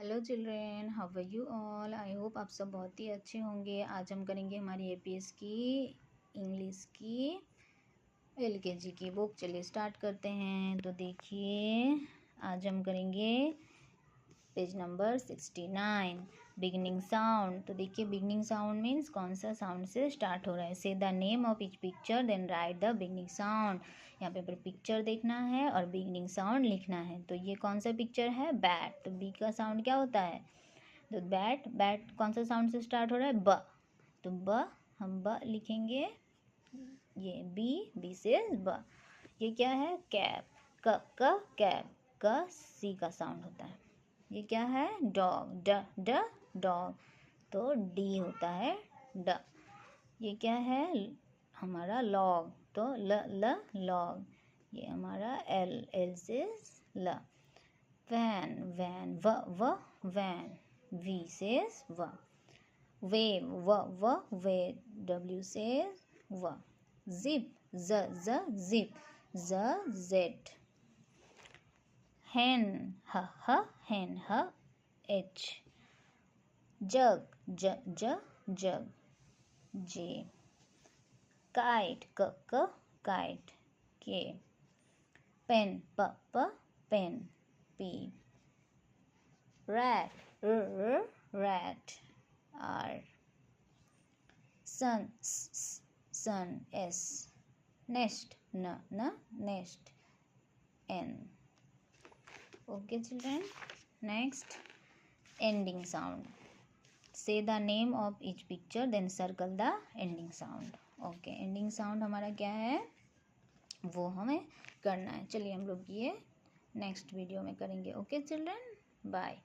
Hello children, how are you all. I hope आप सब बहुत ही अच्छे होंगे। आज हम करेंगे हमारी एपीएस की इंग्लिश की एलकेजी की बुक। चलिए स्टार्ट करते हैं। तो देखिए आज हम करेंगे पेज नंबर 69 बिगनिंग साउंड। तो देखिए बिगनिंग साउंड मीन्स कौन सा साउंड से स्टार्ट हो रहा है। Say the name of each picture then write the beginning sound. यहाँ पे पिक्चर देखना है और बिगनिंग साउंड लिखना है। तो ये कौन सा पिक्चर है? बैट। तो बी का साउंड क्या होता है? तो बैट, बैट कौन सा साउंड से स्टार्ट हो रहा है? ब। तो ब हम ब लिखेंगे। ये बी से ब। ये क्या है? कैप। क कैप। क सी का साउंड होता है। ये क्या है? डॉग। ड ड डॉग। तो डी होता है ड। ये क्या है? हमारा लॉग। तो ल लॉग। ये हमारा एल से ल। वैन वैन व वैन। वी से व। वेव व वेव। डब्ल्यू से व। जिप ज zip. Z. hen hen h। jug jug j। kite kite k। pen pen p। rat rat r। sun sun s। nest nest n। Okay children, next ending sound. Say the name of each picture then circle the ending sound. Okay, ending sound हमारा क्या है वो हमें करना है। चलिए हम लोग ये नेक्स्ट वीडियो में करेंगे। Okay children, bye.